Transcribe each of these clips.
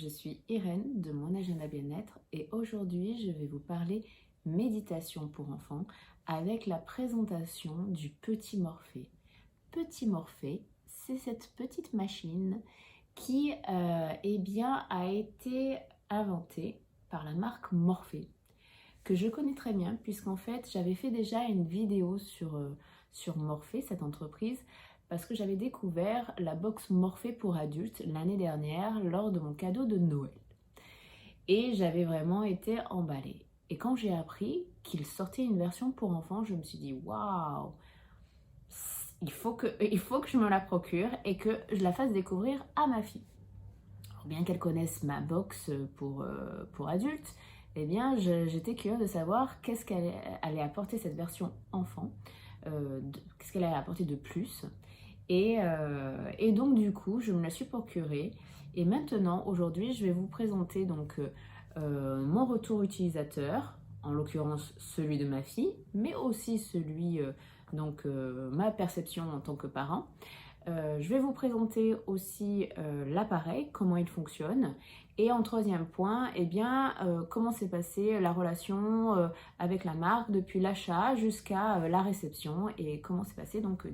suis Irène de Mon Agenda Bien-être et aujourd'hui je vais vous parler méditation pour enfants avec la présentation du Petit Morphée. Petit Morphée, c'est cette petite machine qui a été inventée par la marque Morphée, que je connais très bien puisqu'en fait j'avais fait déjà une vidéo sur Morphée, cette entreprise, parce que j'avais découvert la box Morphée pour adultes l'année dernière lors de mon cadeau de Noël. Et j'avais vraiment été emballée. Et quand j'ai appris qu'il sortait une version pour enfants, je me suis dit waouh, il faut que je me la procure et que je la fasse découvrir à ma fille. Alors bien qu'elle connaisse ma box pour adultes, eh bien j'étais curieuse de savoir qu'est-ce qu'elle allait apporter cette version enfant, qu'est-ce qu'elle allait apporter de plus. Et donc du coup, je me la suis procurée. Et maintenant, aujourd'hui, je vais vous présenter donc mon retour utilisateur, en l'occurrence celui de ma fille, mais aussi celui, ma perception en tant que parent. Je vais vous présenter aussi l'appareil, comment il fonctionne. Et en troisième point, comment s'est passée la relation avec la marque depuis l'achat jusqu'à la réception et comment s'est passée donc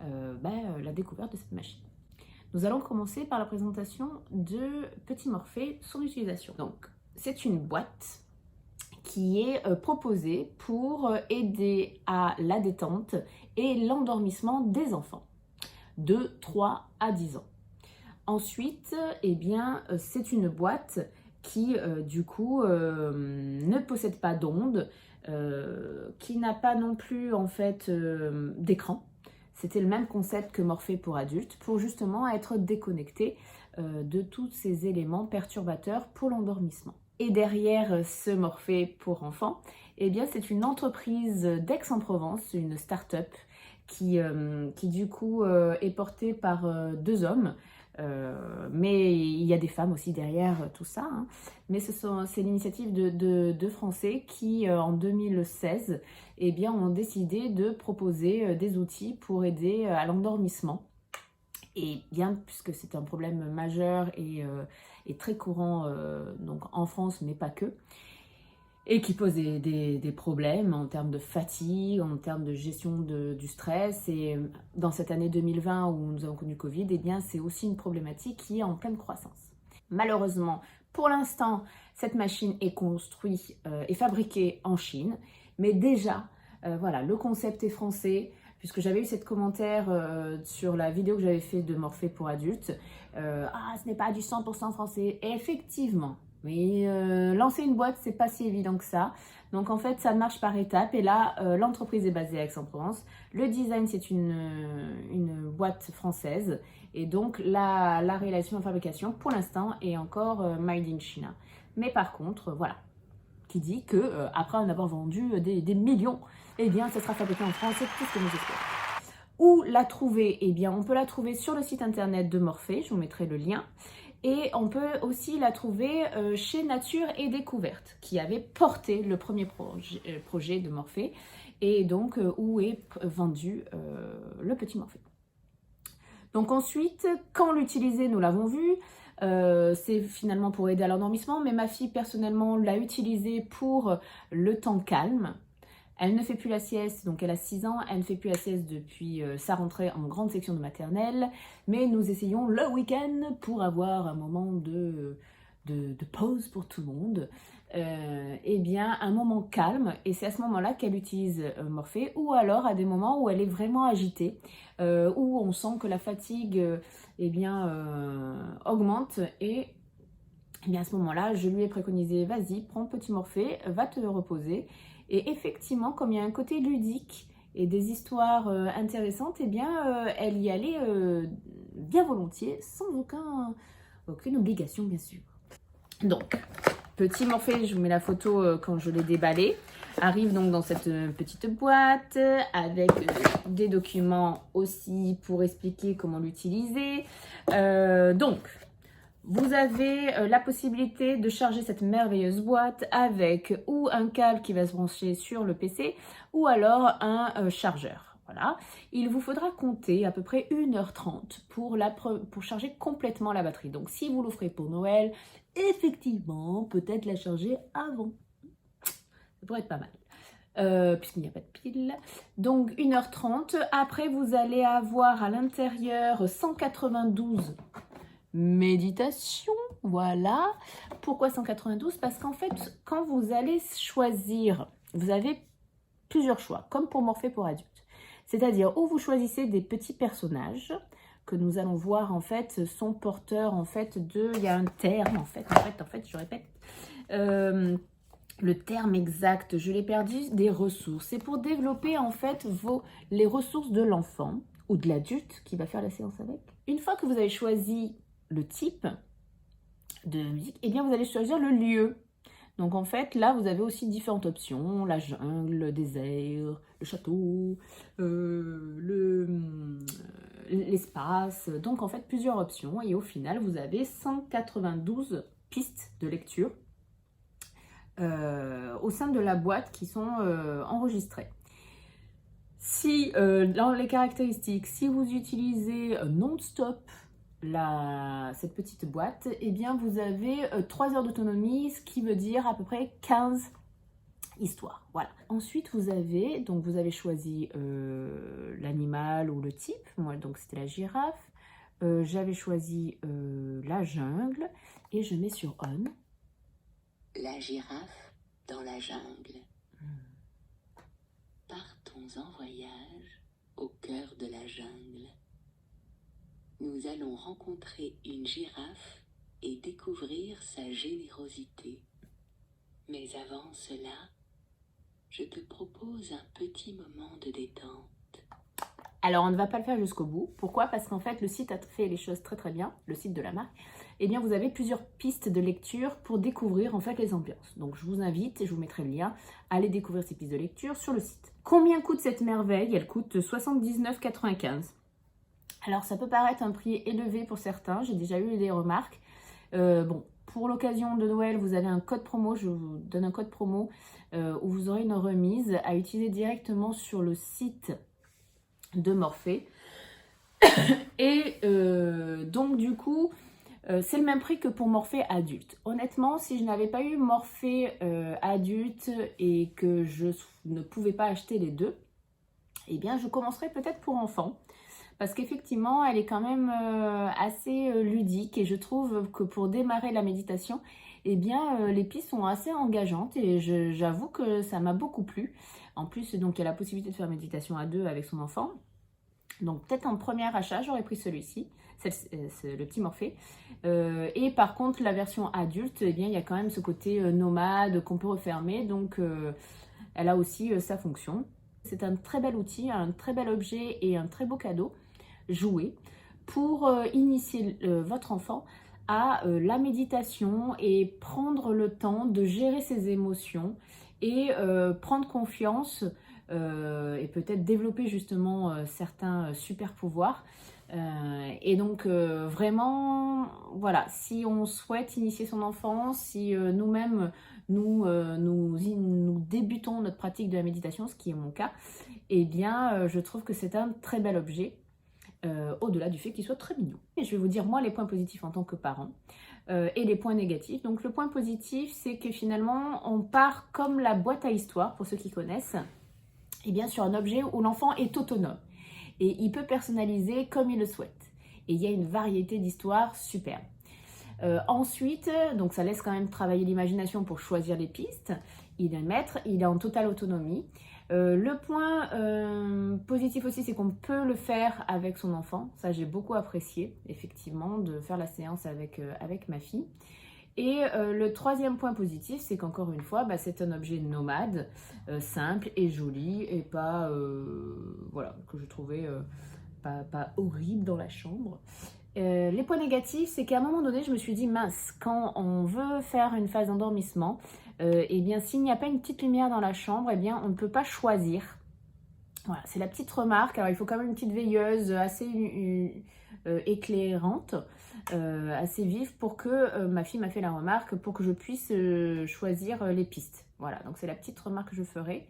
la découverte de cette machine. Nous allons commencer par la présentation de Petit Morphée, son utilisation. Donc, c'est une boîte qui est proposée pour aider à la détente et l'endormissement des enfants de 3 à 10 ans. Ensuite, c'est une boîte qui, ne possède pas d'ondes, qui n'a pas non plus en fait d'écran. C'était le même concept que Morphée pour adultes, pour justement être déconnecté de tous ces éléments perturbateurs pour l'endormissement. Et derrière ce Morphée pour enfants, c'est une entreprise d'Aix-en-Provence, une start-up qui est portée par 2 hommes. Mais il y a des femmes aussi derrière tout ça, hein. Mais c'est l'initiative de 2 Français qui, en 2016, ont décidé de proposer des outils pour aider à l'endormissement. Et bien, puisque c'est un problème majeur et très courant donc en France, mais pas que, et qui pose des problèmes en termes de fatigue, en termes de gestion du stress. Et dans cette année 2020 où nous avons connu Covid, c'est aussi une problématique qui est en pleine croissance. Malheureusement, pour l'instant, cette machine est construite et fabriquée en Chine, mais déjà, le concept est français, puisque j'avais eu cette commentaire sur la vidéo que j'avais fait de Morphée pour adultes. Ce n'est pas du 100% français. Et effectivement, mais lancer une boîte, c'est pas si évident que ça. Donc en fait, ça marche par étapes. Et là, l'entreprise est basée à Aix-en-Provence. Le design, c'est une boîte française. Et donc la réalisation et la fabrication, pour l'instant, est encore made in China. Mais par contre, qui dit que après en avoir vendu des millions, ça sera fabriqué en France. C'est tout ce que nous espérons. Où la trouver? On peut la trouver sur le site internet de Morphée. Je vous mettrai le lien. Et on peut aussi la trouver chez Nature et Découverte, qui avait porté le premier projet de Morphée, et donc où est vendu le Petit Morphée. Donc ensuite, quand l'utiliser, nous l'avons vu, c'est finalement pour aider à l'endormissement, mais ma fille personnellement l'a utilisé pour le temps calme. Elle ne fait plus la sieste, donc elle a 6 ans, elle ne fait plus la sieste depuis sa rentrée en grande section de maternelle, mais nous essayons le week-end pour avoir un moment de pause pour tout le monde, un moment calme, et c'est à ce moment-là qu'elle utilise Morphée, ou alors à des moments où elle est vraiment agitée, où on sent que la fatigue augmente, et à ce moment-là, je lui ai préconisé, vas-y, prends Petit Morphée, va te reposer. Et effectivement, comme il y a un côté ludique et des histoires intéressantes, elle y allait bien volontiers, sans aucune obligation, bien sûr. Donc, Petit Morphée, je vous mets la photo quand je l'ai déballé, arrive donc dans cette petite boîte avec des documents aussi pour expliquer comment l'utiliser. Vous avez la possibilité de charger cette merveilleuse boîte avec ou un câble qui va se brancher sur le PC ou alors un chargeur. Voilà. Il vous faudra compter à peu près 1h30 pour charger complètement la batterie. Donc si vous l'offrez pour Noël, effectivement, peut-être la charger avant. Ça pourrait être pas mal. Puisqu'il n'y a pas de pile. Donc 1h30. Après, vous allez avoir à l'intérieur 192 méditations. Voilà. Pourquoi 192? Parce qu'en fait, quand vous allez choisir, vous avez plusieurs choix, comme pour Morphée pour adultes. C'est-à-dire, où vous choisissez des petits personnages que nous allons voir, en fait, sont porteurs, en fait, de... Il y a un terme, en fait, je répète. Le terme exact, je l'ai perdu, des ressources. C'est pour développer, en fait, les ressources de l'enfant ou de l'adulte qui va faire la séance avec. Une fois que vous avez choisi le type de musique, eh bien, vous allez choisir le lieu. Donc en fait, là, vous avez aussi différentes options, la jungle, le désert, le château, l'espace. Donc en fait, plusieurs options. Et au final, vous avez 192 pistes de lecture au sein de la boîte qui sont enregistrées. Si, dans les caractéristiques, si vous utilisez non-stop cette petite boîte, eh bien vous avez 3 heures d'autonomie, ce qui veut dire à peu près 15 histoires. Voilà. Ensuite, vous avez choisi l'animal ou le type. Moi, donc c'était la girafe. J'avais choisi la jungle et je mets sur on. La girafe dans la jungle. Partons en voyage au cœur de la jungle. Nous allons rencontrer une girafe et découvrir sa générosité. Mais avant cela, je te propose un petit moment de détente. Alors, on ne va pas le faire jusqu'au bout. Pourquoi? Parce qu'en fait, le site a fait les choses très très bien, le site de la marque. Eh bien, vous avez plusieurs pistes de lecture pour découvrir en fait les ambiances. Donc, je vous invite, et je vous mettrai le lien, à aller découvrir ces pistes de lecture sur le site. Combien coûte cette merveille? Elle coûte 79,95 €. Alors, ça peut paraître un prix élevé pour certains. J'ai déjà eu des remarques. Bon, pour l'occasion de Noël, vous avez un code promo. Je vous donne un code promo où vous aurez une remise à utiliser directement sur le site de Morphée. Et donc du coup, c'est le même prix que pour Morphée adulte. Honnêtement, si je n'avais pas eu Morphée adulte et que je ne pouvais pas acheter les deux, eh bien je commencerais peut-être pour enfants. Parce qu'effectivement, elle est quand même assez ludique et je trouve que pour démarrer la méditation, eh bien, les pistes sont assez engageantes et j'avoue que ça m'a beaucoup plu. En plus, donc, il y a la possibilité de faire méditation à 2 avec son enfant. Donc, peut-être en premier achat, j'aurais pris celui-ci, le petit Morphée. Et par contre, la version adulte, eh bien, il y a quand même ce côté nomade qu'on peut refermer. Donc, elle a aussi sa fonction. C'est un très bel outil, un très bel objet et un très beau cadeau. Jouer pour initier votre enfant à la méditation et prendre le temps de gérer ses émotions et prendre confiance et peut-être développer justement certains super pouvoirs. Et donc vraiment, voilà, si on souhaite initier son enfant, si nous-mêmes nous débutons notre pratique de la méditation, ce qui est mon cas, eh bien je trouve que c'est un très bel objet. Au-delà du fait qu'il soit très mignon. Et je vais vous dire moi les points positifs en tant que parent et les points négatifs. Donc le point positif, c'est que finalement on part comme la boîte à histoire, pour ceux qui connaissent, et bien sur un objet où l'enfant est autonome et il peut personnaliser comme il le souhaite. Et il y a une variété d'histoires superbes. Ensuite, donc ça laisse quand même travailler l'imagination pour choisir les pistes. Il est maître, il est en totale autonomie. Le point positif aussi, c'est qu'on peut le faire avec son enfant. Ça, j'ai beaucoup apprécié, effectivement, de faire la séance avec ma fille. Et le troisième point positif, c'est qu'encore une fois, c'est un objet nomade, simple et joli, et pas, voilà, que je trouvais pas horrible dans la chambre. Les points négatifs, c'est qu'à un moment donné, je me suis dit, mince, quand on veut faire une phase d'endormissement, eh bien, s'il n'y a pas une petite lumière dans la chambre, eh bien, on ne peut pas choisir. Voilà, c'est la petite remarque. Alors, il faut quand même une petite veilleuse assez éclairante, assez vive, pour que ma fille m'a fait la remarque, pour que je puisse choisir les pistes. Voilà, donc c'est la petite remarque que je ferai.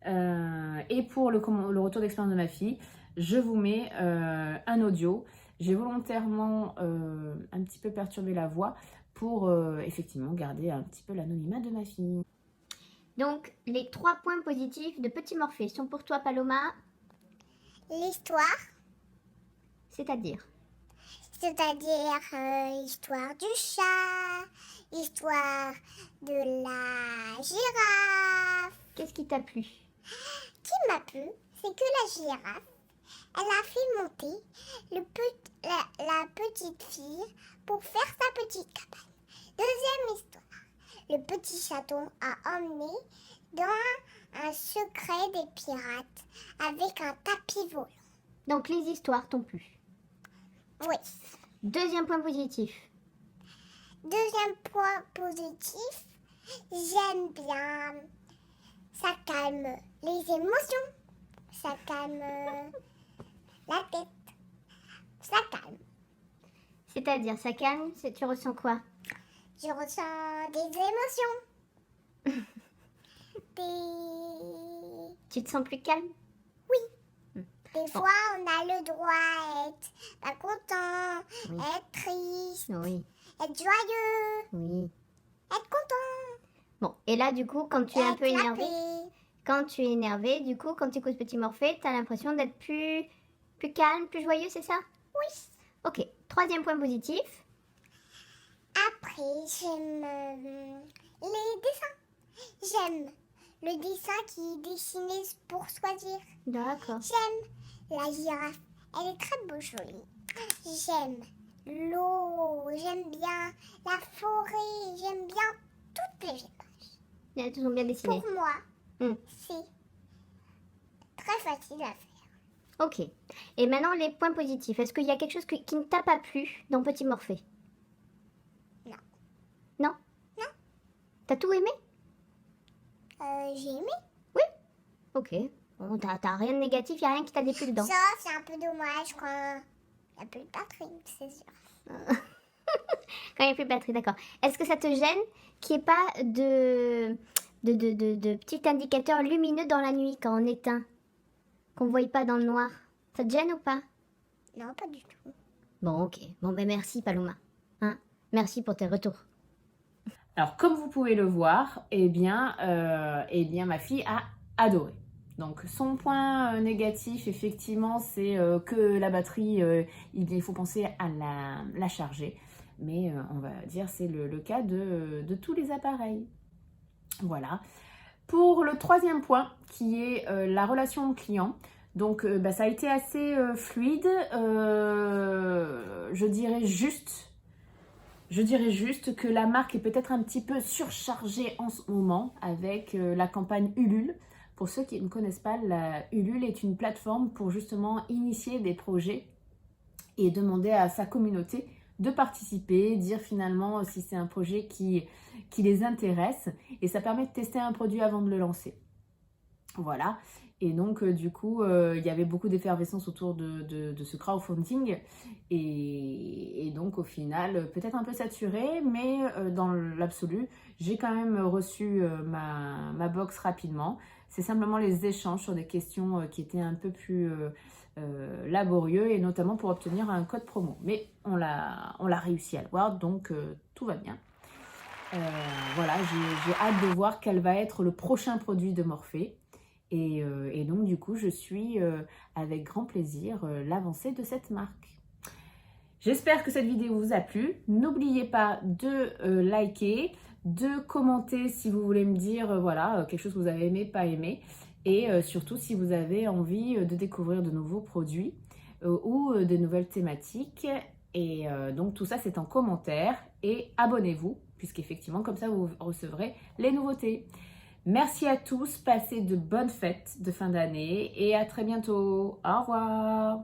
Et pour le retour d'expérience de ma fille, je vous mets un audio. J'ai volontairement un petit peu perturbé la voix pour effectivement garder un petit peu l'anonymat de ma fille. Donc, les 3 points positifs de Petit Morphée sont pour toi, Paloma, L'histoire, c'est-à-dire l'histoire du chat, l'histoire de la girafe. qu'est-ce qui t'a plu? Qui m'a plu, c'est que la girafe, elle a fait monter la petite fille pour faire sa petite cabane. Deuxième histoire, le petit chaton a emmené dans un secret des pirates avec un tapis volant. Donc, les histoires t'ont plu. Oui. Deuxième point positif. Deuxième point positif, j'aime bien. Ça calme les émotions. Ça calme la tête. Ça calme. C'est-à-dire, ça calme, tu ressens quoi? Je ressens des émotions. Tu te sens plus calme? Des fois, on a le droit à être pas content, Oui. être triste, Oui, être joyeux, oui. être content, Bon, et là, du coup, quand tu es un être peu énervé, clapé. du coup, quand tu écoutes Petit Morphée, t'as l'impression d'être plus calme, plus joyeux, c'est ça? Oui. Ok, troisième point positif. Après, j'aime les dessins. J'aime le dessin qui est dessiné pour choisir. D'accord. J'aime la girafe. Elle est très beau, jolie. J'aime l'eau. J'aime bien la forêt. J'aime bien toutes les images. Elles sont bien dessinées. Pour moi, Hmm. c'est très facile à faire. Ok. Et maintenant, les points positifs. Est-ce qu'il y a quelque chose qui ne t'a pas plu dans Petit Morphée? Non. Non? Non. T'as tout aimé? J'ai aimé. Ok. Bon, t'as rien de négatif, y a rien qui t'a déplu dedans. Ça, c'est un peu dommage quand il n'y a plus de batterie, c'est sûr. Quand il n'y a plus de batterie, d'accord. Est-ce que ça te gêne qu'il n'y ait pas de petits indicateurs lumineux dans la nuit quand on éteint? Qu'on ne voit pas dans le noir? Ça te gêne ou pas? Non, pas du tout. Bon, ok. Bon, ben merci, Paloma. Hein? Merci pour tes retours. Alors, comme vous pouvez le voir, eh bien, ma fille a adoré. Donc, son point négatif, effectivement, c'est que la batterie, il faut penser à la charger. Mais on va dire c'est le cas de tous les appareils. Voilà. Pour le troisième point, qui est la relation client, donc ça a été assez fluide, je dirais juste que la marque est peut-être un petit peu surchargée en ce moment avec la campagne Ulule. Pour ceux qui ne connaissent pas, la Ulule est une plateforme pour justement initier des projets et demander à sa communauté de participer, dire finalement si c'est un projet qui les intéresse, et ça permet de tester un produit avant de le lancer. Voilà, et donc du coup il y avait beaucoup d'effervescence autour de ce crowdfunding, et donc au final peut-être un peu saturé, mais dans l'absolu j'ai quand même reçu ma box rapidement. C'est simplement les échanges sur des questions qui étaient un peu plus laborieux, et notamment pour obtenir un code promo, mais on l'a réussi à l'avoir, donc tout va bien. Voilà, j'ai hâte de voir quel va être le prochain produit de Morphée, et donc du coup je suis avec grand plaisir l'avancée de cette marque. J'espère que cette vidéo vous a plu. N'oubliez pas de liker, de commenter si vous voulez me dire voilà, quelque chose que vous avez aimé, pas aimé. Et surtout si vous avez envie de découvrir de nouveaux produits ou de nouvelles thématiques. Et donc tout ça c'est en commentaire. Et abonnez-vous, puisqu'effectivement comme ça vous recevrez les nouveautés. Merci à tous, passez de bonnes fêtes de fin d'année et à très bientôt. Au revoir.